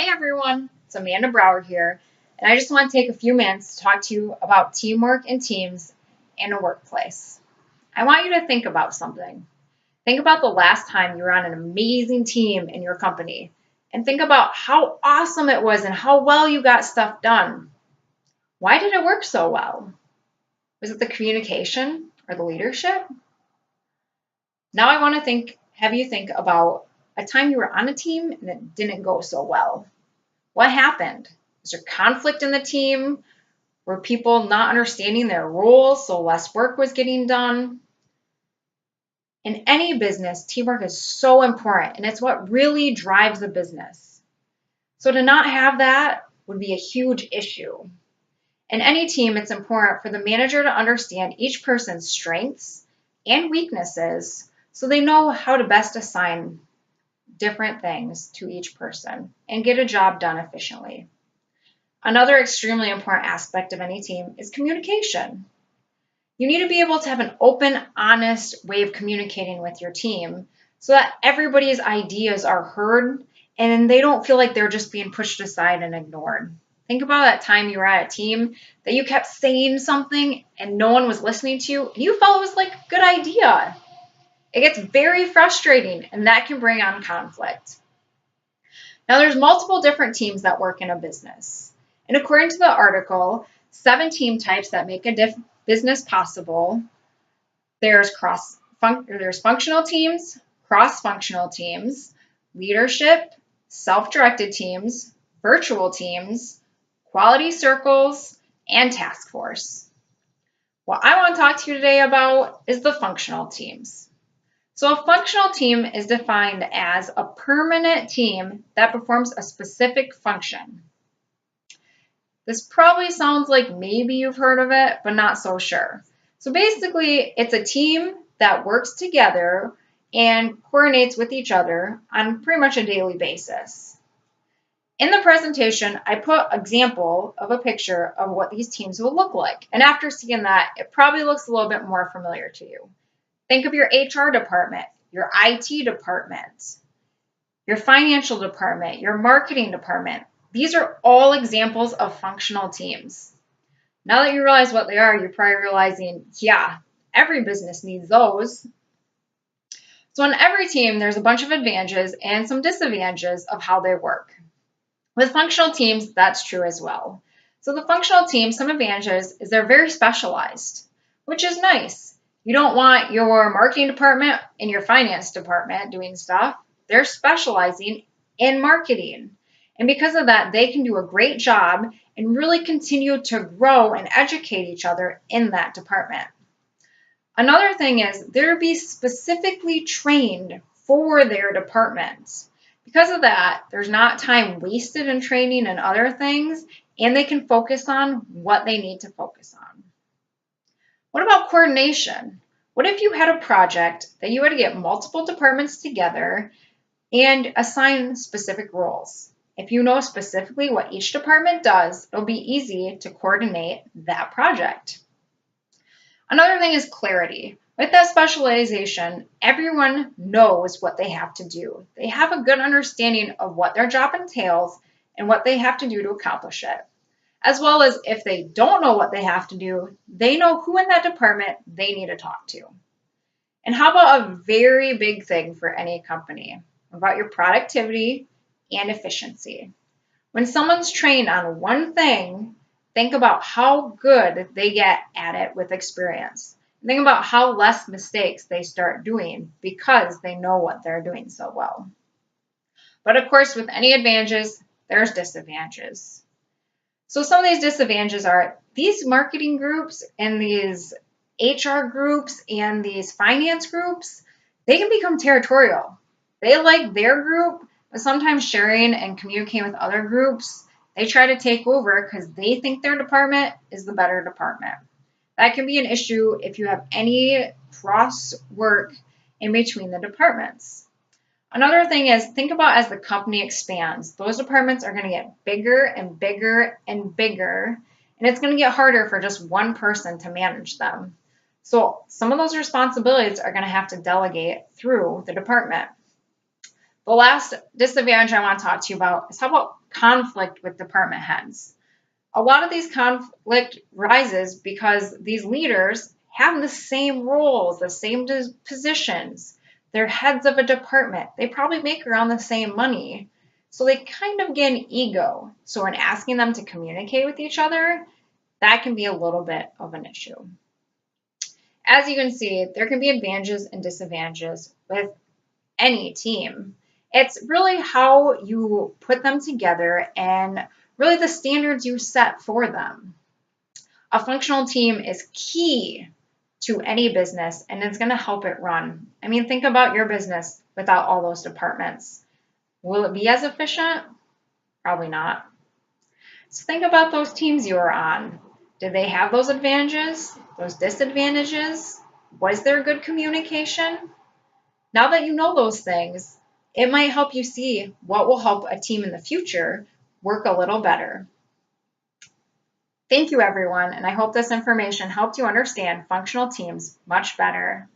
Hey everyone, it's Amanda Brower here, and I just want to take a few minutes to talk to you about teamwork and teams in a workplace. I want you to think about something. Think about the last time you were on an amazing team in your company, and think about how awesome it was and how well you got stuff done. Why did it work so well? Was it the communication or the leadership? Now I want to have you think about a time you were on a team and it didn't go so well. What happened? Was there conflict in the team? Were people not understanding their roles, so less work was getting done? In any business, teamwork is so important, and it's what really drives the business. So to not have that would be a huge issue. In any team, it's important for the manager to understand each person's strengths and weaknesses so they know how to best assign different things to each person and get a job done efficiently. Another extremely important aspect of any team is communication. You need to be able to have an open, honest way of communicating with your team so that everybody's ideas are heard and they don't feel like they're just being pushed aside and ignored. Think about that time you were at a team that you kept saying something and no one was listening to you and you felt it was like a good idea. It gets very frustrating and that can bring on conflict. Now, there's multiple different teams that work in a business. And according to the article, 7 team types that make a business possible. There's functional teams, cross-functional teams, leadership, self-directed teams, virtual teams, quality circles, and task force. What I want to talk to you today about is the functional teams. So a functional team is defined as a permanent team that performs a specific function. This probably sounds like maybe you've heard of it, but not so sure. So basically, it's a team that works together and coordinates with each other on pretty much a daily basis. In the presentation, I put an example of a picture of what these teams will look like. And after seeing that, it probably looks a little bit more familiar to you. Think of your HR department, your IT department, your financial department, your marketing department. These are all examples of functional teams. Now that you realize what they are, you're probably realizing, yeah, every business needs those. So on every team, there's a bunch of advantages and some disadvantages of how they work. With functional teams, that's true as well. So the functional team, some advantages is they're very specialized, which is nice. You don't want your marketing department and your finance department doing stuff. They're specializing in marketing. And because of that, they can do a great job and really continue to grow and educate each other in that department. Another thing is they'll be specifically trained for their departments. Because of that, there's not time wasted in training and other things, and they can focus on what they need to focus on. What about coordination? What if you had a project that you had to get multiple departments together and assign specific roles? If you know specifically what each department does, it'll be easy to coordinate that project. Another thing is clarity. With that specialization, everyone knows what they have to do. They have a good understanding of what their job entails and what they have to do to accomplish it. As well as if they don't know what they have to do, they know who in that department they need to talk to. And how about a very big thing for any company? About your productivity and efficiency. When someone's trained on one thing, think about how good they get at it with experience. Think about how less mistakes they start doing because they know what they're doing so well. But of course, with any advantages, there's disadvantages. So some of these disadvantages are these marketing groups and these HR groups and these finance groups, they can become territorial. They like their group, but sometimes sharing and communicating with other groups, they try to take over because they think their department is the better department. That can be an issue if you have any cross work in between the departments. Another thing is think about as the company expands, those departments are going to get bigger and bigger and bigger, and it's going to get harder for just one person to manage them. So some of those responsibilities are going to have to delegate through the department. The last disadvantage I want to talk to you about is how about conflict with department heads. A lot of these conflict rises because these leaders have the same roles, the same positions. They're heads of a department. They probably make around the same money. So they kind of get an ego. So when asking them to communicate with each other, that can be a little bit of an issue. As you can see, there can be advantages and disadvantages with any team. It's really how you put them together and really the standards you set for them. A functional team is key to any business and it's going to help it run. I mean, think about your business without all those departments. Will it be as efficient? Probably not. So think about those teams you are on. Did they have those advantages, those disadvantages? Was there good communication? Now that you know those things, it might help you see what will help a team in the future work a little better. Thank you, everyone, and I hope this information helped you understand functional teams much better.